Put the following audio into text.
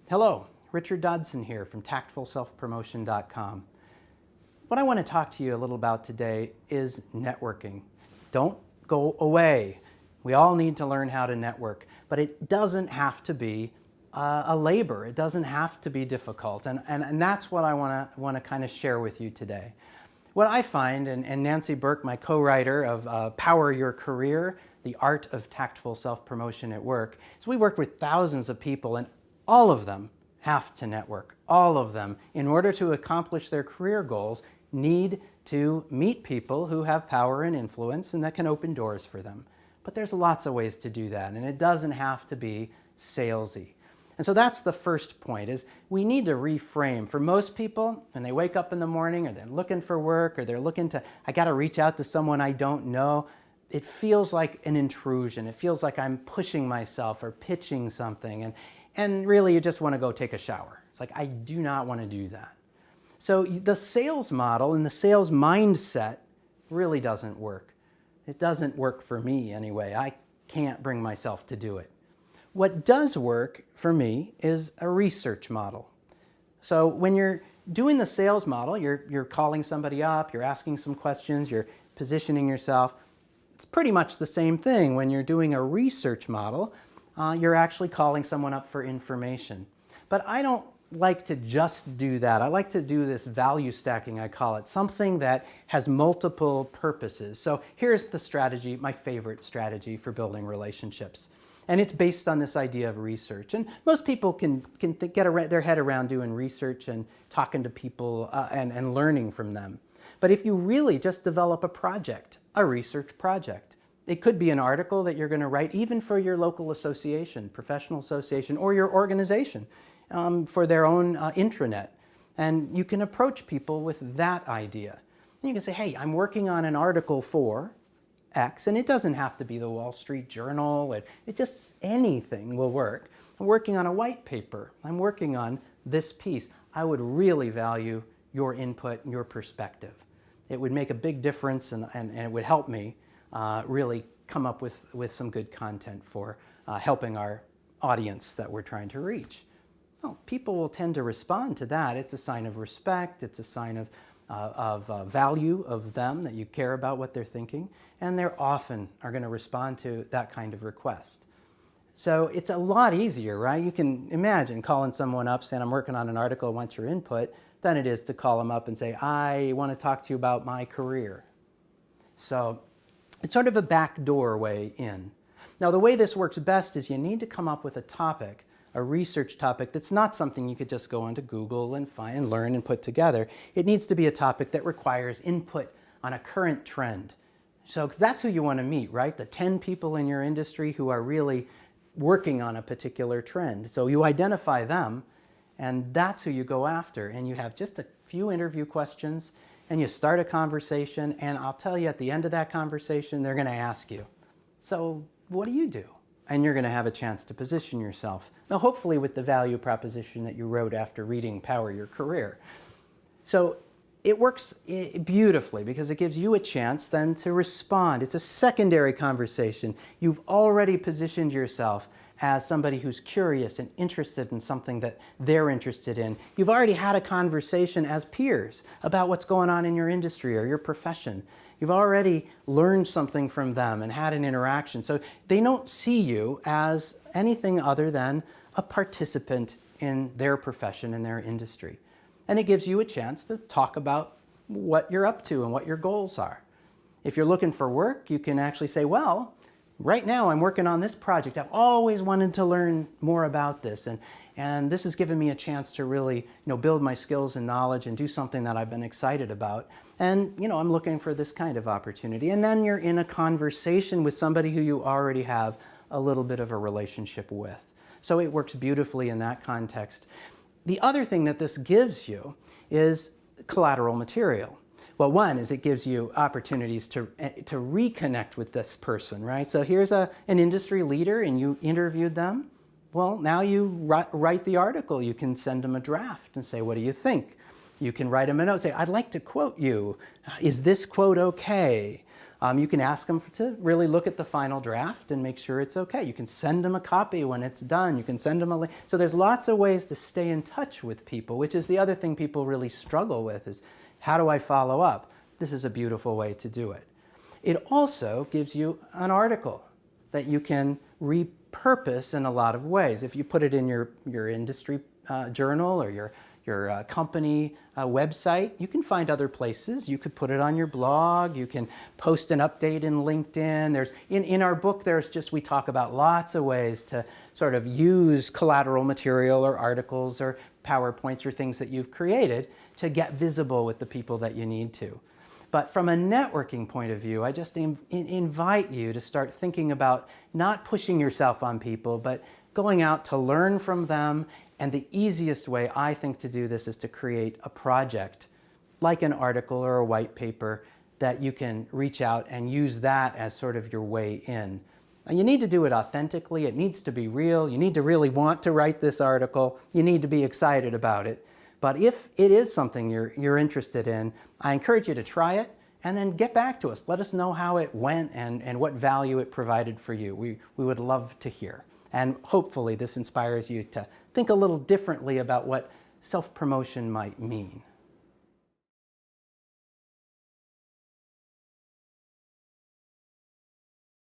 Hello, Richard Dodson here from tactfulselfpromotion.com. What I want to talk to you a little about today is networking. Don't go away. We all need to learn how to network, but it doesn't have to be a labor. It doesn't have to be difficult, and that's what I want to kind of share with you today. What I find, and Nancy Burke, my co-writer of Power Your Career, The Art of Tactful Self-Promotion at Work, is we work with thousands of people, and all of them have to network. All of them, in order to accomplish their career goals, need to meet people who have power and influence and that can open doors for them. But there's lots of ways to do that, and it doesn't have to be salesy. And so that's the first point, is we need to reframe. For most people, when they wake up in the morning or they're looking for work or they're looking to, I got to reach out to someone I don't know, it feels like an intrusion. It feels like I'm pushing myself or pitching something. And really, you just want to go take a shower. It's like, I do not want to do that. So the sales model and the sales mindset really doesn't work. It doesn't work for me anyway. I can't bring myself to do it. What does work for me is a research model. So when you're doing the sales model, you're calling somebody up, you're asking some questions, you're positioning yourself. It's pretty much the same thing. When you're doing a research model, you're actually calling someone up for information. But I don't like to just do that. I like to do this value stacking, I call it, something that has multiple purposes. So here's the strategy, my favorite strategy for building relationships. And it's based on this idea of research. And most people can get their head around doing research and talking to people and learning from them. But if you really just develop a project, a research project, it could be an article that you're going to write even for your local association, professional association, or your organization for their own intranet. And you can approach people with that idea. And you can say, hey, I'm working on an article for X, and it doesn't have to be the Wall Street Journal. It just anything will work. I'm working on a white paper. I'm working on this piece. I would really value your input and your perspective. It would make a big difference, and it would help me really come up with some good content for helping our audience that we're trying to reach. Well, people will tend to respond to that. It's a sign of respect. It's a sign of value of them, that you care about what they're thinking, and they're often are going to respond to that kind of request. So it's a lot easier, right? You can imagine calling someone up saying, I'm working on an article, I want your input, than it is to call them up and say, I want to talk to you about my career. So it's sort of a backdoor way in. Now, the way this works best is you need to come up with a topic, a research topic that's not something you could just go onto Google and find and learn and put together. It needs to be a topic that requires input on a current trend. So that's who you want to meet, right? The 10 people in your industry who are really working on a particular trend. So you identify them, and that's who you go after. And you have just a few interview questions, and you start a conversation, and I'll tell you at the end of that conversation, they're going to ask you, so what do you do? And you're going to have a chance to position yourself. Now, hopefully with the value proposition that you wrote after reading Power Your Career. So it works beautifully because it gives you a chance then to respond. It's a secondary conversation. You've already positioned yourself as somebody who's curious and interested in something that they're interested in. You've already had a conversation as peers about what's going on in your industry or your profession. You've already learned something from them and had an interaction. So they don't see you as anything other than a participant in their profession and their industry. And it gives you a chance to talk about what you're up to and what your goals are. If you're looking for work, you can actually say, well, right now I'm working on this project. I've always wanted to learn more about this, and this has given me a chance to really build my skills and knowledge and do something that I've been excited about. And I'm looking for this kind of opportunity. And then you're in a conversation with somebody who you already have a little bit of a relationship with. So it works beautifully in that context. The other thing that this gives you is collateral material. Well, one is it gives you opportunities to reconnect with this person, right? So here's an industry leader and you interviewed them. Well, now you write the article. You can send them a draft and say, what do you think? You can write them a note, say, I'd like to quote you. Is this quote okay? You can ask them to really look at the final draft and make sure it's okay. You can send them a copy when it's done. You can send them a link. So there's lots of ways to stay in touch with people, which is the other thing people really struggle with is, how do I follow up? This is a beautiful way to do it. It also gives you an article that you can repurpose in a lot of ways. If you put it in your industry journal or your company website, you can find other places. You could put it on your blog. You can post an update in LinkedIn. In our book, we talk about lots of ways to sort of use collateral material or articles or PowerPoints or things that you've created to get visible with the people that you need to. But from a networking point of view, I just invite you to start thinking about not pushing yourself on people, but going out to learn from them. And the easiest way, I think, to do this is to create a project, like an article or a white paper, that you can reach out and use that as sort of your way in. And you need to do it authentically. It needs to be real. You need to really want to write this article. You need to be excited about it. But if it is something you're interested in, I encourage you to try it and then get back to us. Let us know how it went and what value it provided for you. We would love to hear. And hopefully this inspires you to think a little differently about what self-promotion might mean.